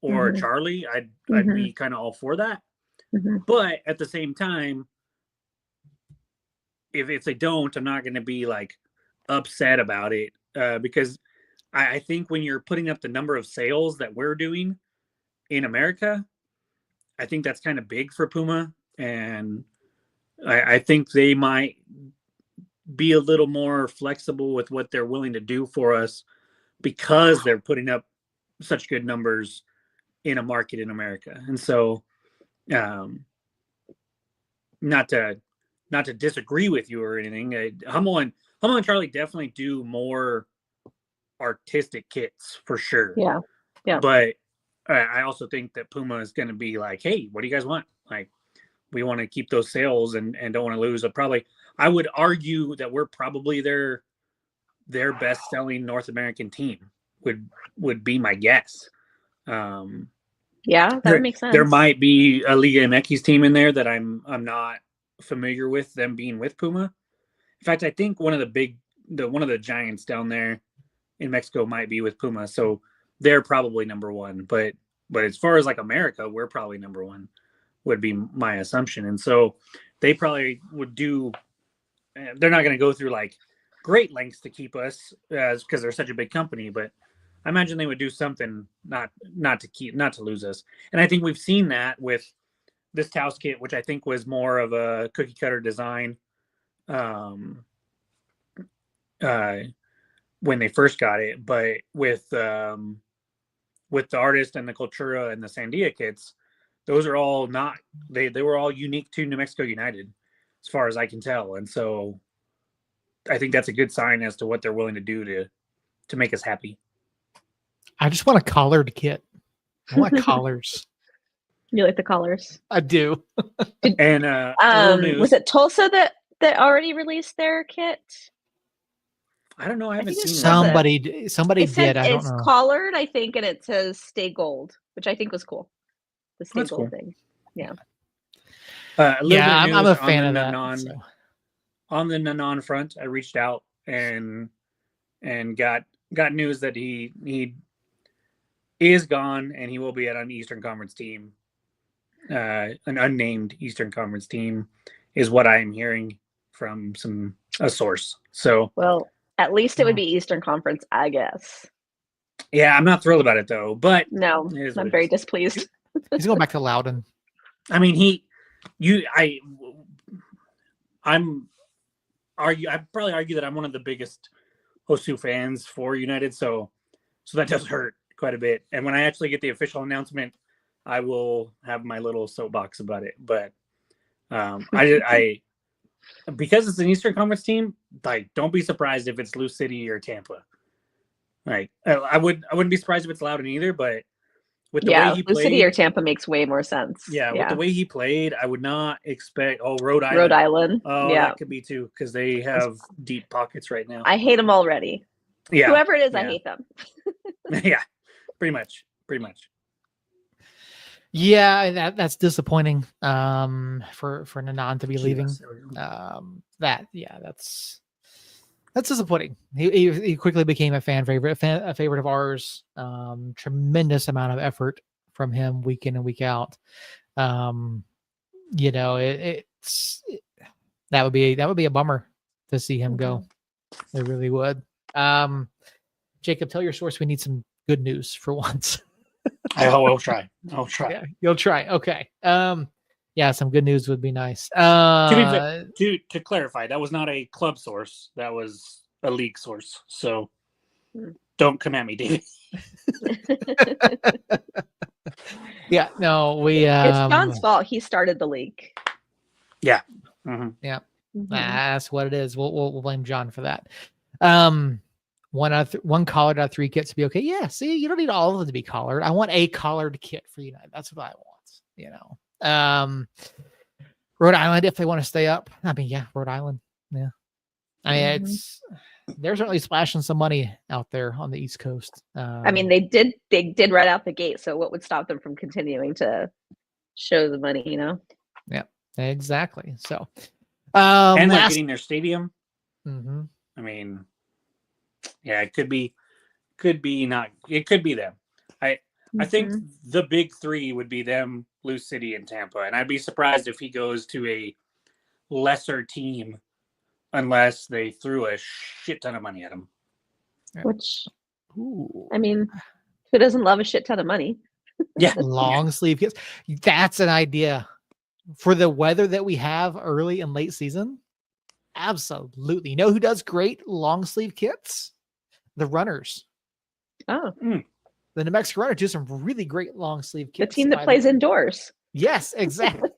or Charlie, I'd be kind of all for that. But at the same time, if they don't, I'm not going to be like upset about it because I think when you're putting up the number of sales that we're doing in America, I think that's kind of big for Puma. And I think they might be a little more flexible with what they're willing to do for us because they're putting up such good numbers in a market in America. And so, not to disagree with you or anything, Hummel and Charlie definitely do more artistic kits for sure. Yeah. But I also think that Puma is going to be like, hey, what do you guys want? Like, we want to keep those sales and don't want to lose. I would argue that we're probably their best selling North American team would be my guess. Yeah, that would make sense. There might be a Liga MX team in there that I'm not familiar with, them being with Puma. In fact, I think one of the giants down there in Mexico might be with Puma, so they're probably number one. But as far as like America, we're probably number one, would be my assumption. And so they probably would do. They're not going to go through like great lengths to keep us, because they're such a big company, but I imagine they would do something not to lose us. And I think we've seen that with this Taos kit, which I think was more of a cookie cutter design when they first got it. But with the Artist and the Cultura and the Sandia kits, those are all not, they were all unique to New Mexico United, as far as I can tell. And so I think that's a good sign as to what they're willing to do to make us happy. I just want a collared kit. I want collars. You like the collars? I do. And was it Tulsa that already released their kit? I don't know. I haven't seen somebody did. I don't know. It's collared, I think, and it says "Stay Gold," which I think was cool. The Stay Gold cool. thing. Yeah. I'm a fan of that. So. On the Nanon front, I reached out and got news that he is gone and he will be at an Eastern Conference team. An unnamed Eastern Conference team is what I am hearing from a source. So, well, at least it would be Eastern Conference, I guess. Yeah, I'm not thrilled about it though. But no, I'm very displeased. He's going back to Loudon. I mean, I'd probably argue that I'm one of the biggest Hosu fans for United, so that does hurt quite a bit. And when I actually get the official announcement, I will have my little soapbox about it. But I because it's an Eastern Conference team, like, don't be surprised if it's Lou City or Tampa. Like, I wouldn't be surprised if it's Loudon either, but with the way he played, Lou City or Tampa makes way more sense. Yeah, with the way he played, I would not expect. Oh, Rhode Island. Rhode Island. Oh, yeah, that could be too, because they have deep pockets right now. I hate them already. Yeah, whoever it is, I hate them. Yeah, pretty much. Yeah, that's disappointing. For Nanon to be leaving. That's disappointing. He quickly became a favorite of ours. Tremendous amount of effort from him week in and week out. That would be a bummer to see him go. It really would. Jacob, tell your source we need some good news for once. I'll try. Yeah, you'll try. Okay. Some good news would be nice. To clarify, that was not a club source. That was a league source. So don't come at me, David. Yeah, no, it's John's fault. He started the league. Yeah. Mm-hmm. Yeah. Mm-hmm. That's what it is. We'll blame John for that. One collared out of 3 kits to be okay. Yeah, see, you don't need all of them to be collared. I want a collared kit for United. That's what I want. Rhode Island, if they want to stay up. I mean, yeah, Rhode Island. Yeah. I mean, they're certainly splashing some money out there on the East Coast. I mean, they did right out the gate. So what would stop them from continuing to show the money, Yeah, exactly. So, and they're getting their stadium. Mm-hmm. I mean, yeah, it could be not. It could be them. I think the big 3 would be them, Lou City, and Tampa. And I'd be surprised if he goes to a lesser team unless they threw a shit ton of money at him. Which, I mean, who doesn't love a shit ton of money? Yeah. Long sleeve kits. That's an idea. for the weather that we have early and late season, absolutely. You know who does great long sleeve kits? The runners. Oh. The New Mexico Runners do some really great long sleeve kits. The team that plays indoors. Yes, exactly.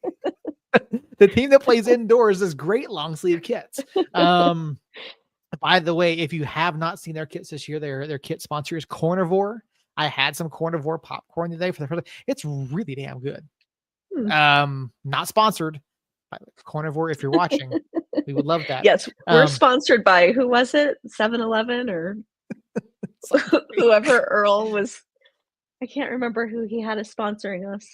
The team that plays indoors is great long sleeve kits. By the way, if you have not seen their kits this year, their kit sponsor is Carnivore. I had some Carnivore popcorn today for the first time. It's really damn good. Not sponsored by Carnivore. If you're watching, we would love that. Yes, we're sponsored by, who was it? 7-Eleven or whoever Earl was. I can't remember who he had as sponsoring us.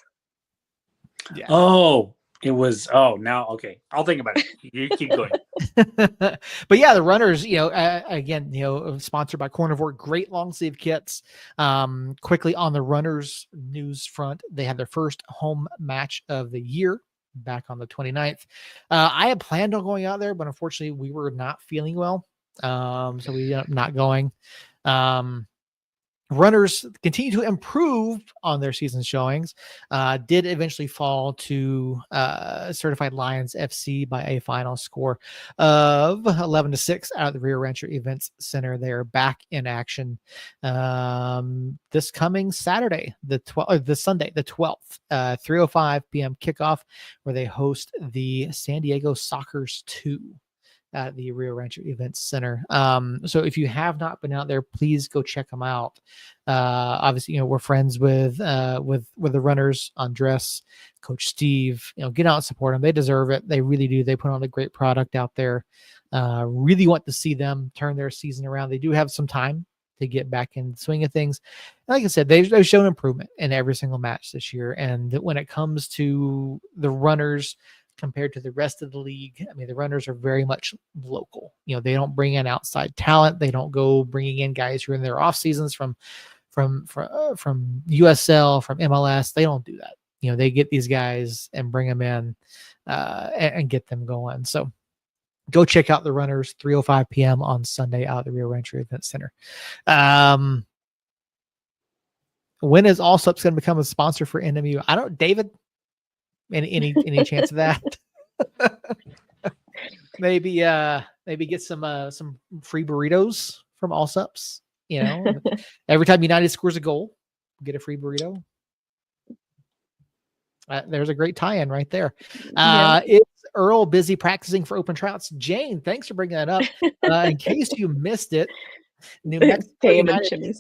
Yeah. Oh, it was. Oh, now okay. I'll think about it. You keep going. But yeah, the runners, again, sponsored by Carnivore, great long sleeve kits. Quickly on the runners news front, they had their first home match of the year back on the 29th. I had planned on going out there, but unfortunately we were not feeling well. So we ended up not going. Runners continue to improve on their season showings. Did eventually fall to Certified Lions FC by a final score of 11-6 out of the Rio Rancho Events Center. They are back in action this coming Saturday, this Sunday, the 12th, 3:05 p.m. kickoff, where they host the San Diego Sockers 2. At the Rio Rancho Events Center. So if you have not been out there, please go check them out. Obviously, we're friends with the runners, Andres, Coach Steve. Get out and support them. They deserve it. They really do. They put on a great product out there. Really want to see them turn their season around. They do have some time to get back in the swing of things. Like I said, they've shown improvement in every single match this year. And when it comes to the runners, compared to the rest of the league, I mean, the runners are very much local. They don't bring in outside talent. They don't go bringing in guys who are in their off seasons from USL, from MLS. They don't do that. They get these guys and bring them in and get them going. So go check out the runners, 3:05 p.m. on Sunday out at the Rio Rancho Event Center. When is Allsup's going to become a sponsor for NMU? I don't, David. Any chance of that? maybe get some free burritos from Allsups. Every time United scores a goal, get a free burrito. There's a great tie-in right there. Is Earl busy practicing for open tryouts? Jane, thanks for bringing that up. In case you missed it, New Mexico United.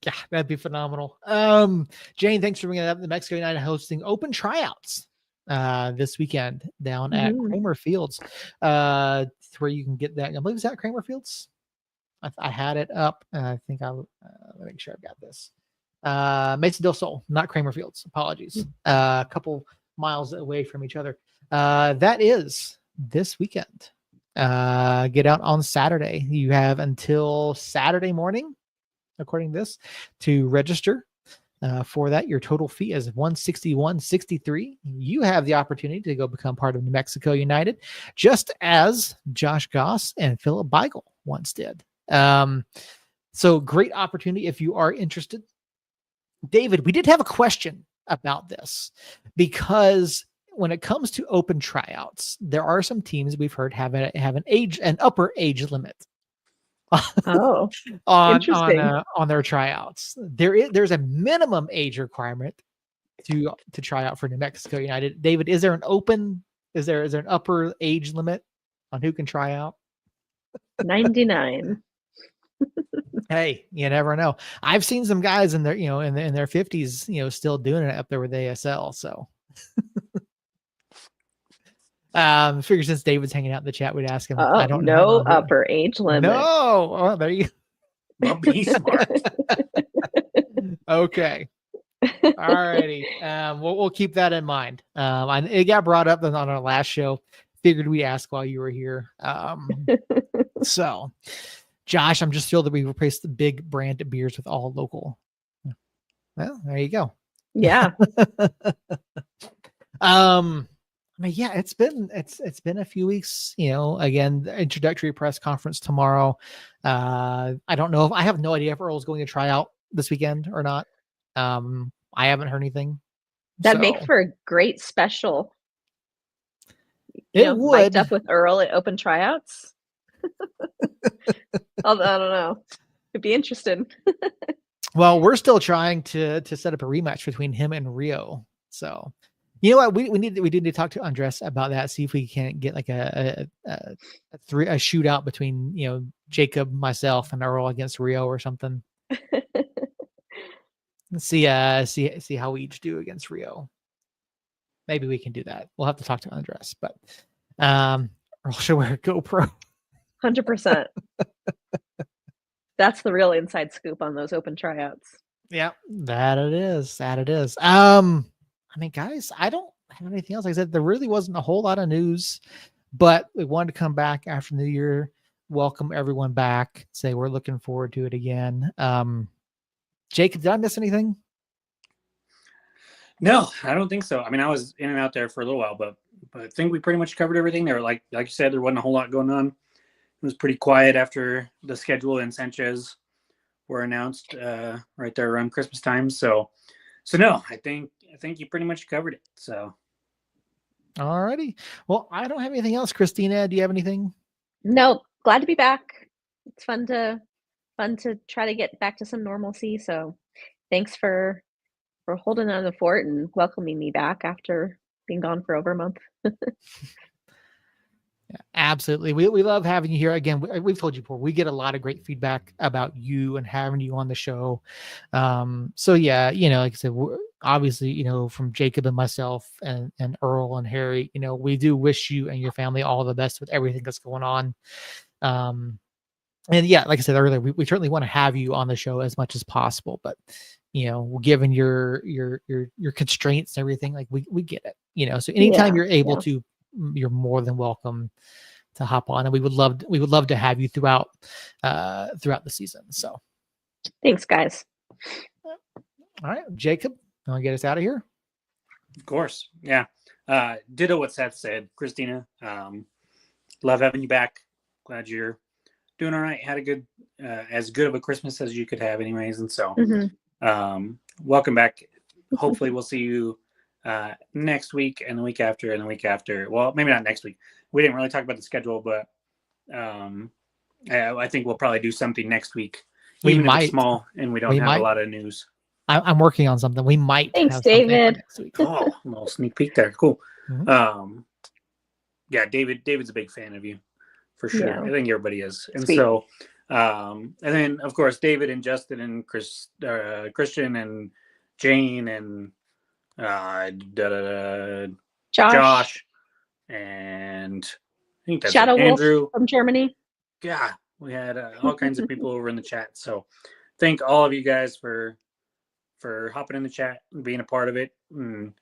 Yeah, that'd be phenomenal. Jane, thanks for bringing that up. The Mexico United hosting open tryouts this weekend down at Kramer Fields, where you can get that. I believe it's at Kramer Fields. I had it up. I think I'll make sure I've got this. Mesa del Sol, not Kramer Fields. Apologies. A couple miles away from each other. That is this weekend. Get out on Saturday. You have until Saturday morning, according to this, to register for that. Your total fee is $161.63. You have the opportunity to go become part of New Mexico United, just as Josh Goss and Philip Beigel once did. So great opportunity if you are interested. David, we did have a question about this, because when it comes to open tryouts, there are some teams we've heard have an upper age limit. Oh, on their tryouts. There's a minimum age requirement to try out for New Mexico United. David, is there an upper age limit on who can try out? 99. Hey, you never know. I've seen some guys in their in their 50s, still doing it up there with ASL. So figure since David's hanging out in the chat, we'd ask him. I don't know. No upper age limit. No. Oh, there you go. Well, be smart. Okay. All righty. We'll keep that in mind. It got brought up on our last show. Figured we'd ask while you were here. So, Josh, I'm just thrilled that we replaced the big brand of beers with all local. Well, there you go. Yeah. I mean, yeah, it's been a few weeks, again, the introductory press conference tomorrow. I don't know I have no idea if Earl's going to try out this weekend or not. I haven't heard anything. That'd make for a great special. It would. Mic'd up with Earl at open tryouts. Although, I don't know. It'd be interesting. Well, we're still trying to set up a rematch between him and Rio. So, you know what? We need to talk to Andres about that. See if we can't get like a shootout between Jacob, myself, and Earl against Rio or something. Let's see how we each do against Rio. Maybe we can do that. We'll have to talk to Andres, but Earl should wear a GoPro. 100%. That's the real inside scoop on those open tryouts. Yeah, that it is. I mean, guys, I don't have anything else. Like I said, there really wasn't a whole lot of news, but we wanted to come back after New Year, welcome everyone back, say we're looking forward to it again. Jacob, did I miss anything? No, I don't think so. I mean, I was in and out there for a little while, but I think we pretty much covered everything. There, like you said, there wasn't a whole lot going on. It was pretty quiet after the schedule and Sanchez were announced right there around Christmas time. So no, I think you pretty much covered it. So, all righty. Well, I don't have anything else. Christina, do you have anything? No, glad to be back. It's fun to try to get back to some normalcy. So, thanks for holding down the fort and welcoming me back after being gone for over a month. Yeah, absolutely. We love having you here again. We've told you before, we get a lot of great feedback about you and having you on the show. So yeah, like I said, obviously, from Jacob and myself and Earl and Harry, we do wish you and your family all the best with everything that's going on. And yeah, like I said earlier, we certainly want to have you on the show as much as possible, but given your constraints and everything, like we get it, so anytime you're able to, you're more than welcome to hop on, and we would love to have you throughout the season. So thanks, guys. All right, Jacob, you want to get us out of here? Of course. Yeah. Ditto what Seth said. Christina, love having you back. Glad you're doing all right. Had a good as good of a Christmas as you could have anyways. And so welcome back. Hopefully we'll see you next week and the week after and the week after. Well, maybe not next week. We didn't really talk about the schedule, but I think we'll probably do something next week. Even if it's small and we don't have a lot of news. I'm working on something. We might. Thanks, David. Next week. Oh, a little sneak peek there. Cool. Yeah, David's a big fan of you for sure. Yeah. I think everybody is. And Sweet. So, and then of course David and Justin and Christian and Jane and Josh, and I think that's Shadow Andrew Wolf from Germany. Yeah, we had all kinds of people over in the chat. So, thank all of you guys for hopping in the chat and being a part of it. And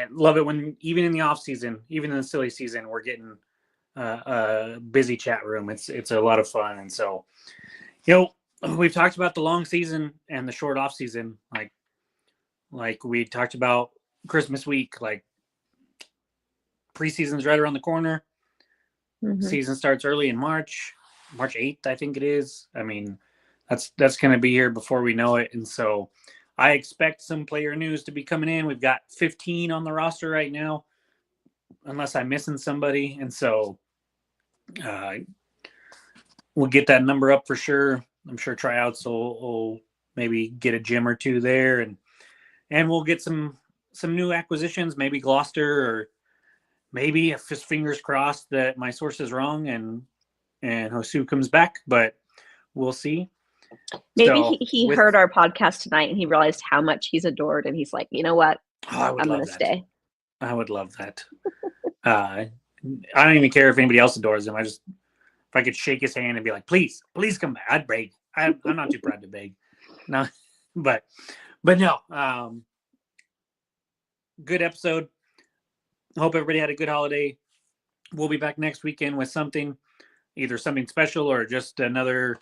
love it when even in the off season, even in the silly season, we're getting a busy chat room. It's a lot of fun. And so, we've talked about the long season and the short off season. Like we talked about Christmas week, like preseason's right around the corner. Season starts early in March 8th, I think it is. I mean, that's going to be here before we know it. And so I expect some player news to be coming in. We've got 15 on the roster right now, unless I'm missing somebody. And so we'll get that number up for sure. I'm sure tryouts will maybe get a gym or two there, and we'll get some new acquisitions, maybe Gloucester, or maybe if his fingers crossed that my source is wrong and Josu comes back, but we'll see. Maybe he heard our podcast tonight and he realized how much he's adored, and he's like, you know what? I'm going to stay. I would love that. I don't even care if anybody else adores him. If I could shake his hand and be like, please come back. I'd beg. I'm not too proud to beg. No, but no. Good episode. Hope everybody had a good holiday. We'll be back next weekend with either something special or just another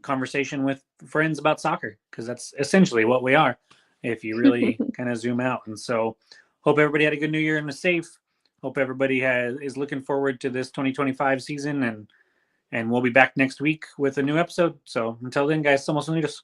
conversation with friends about soccer, because that's essentially what we are if you really kind of zoom out. And so hope everybody had a good New Year and was safe. Hope everybody is looking forward to this 2025 season, and we'll be back next week with a new episode. So until then, guys, somos unidos.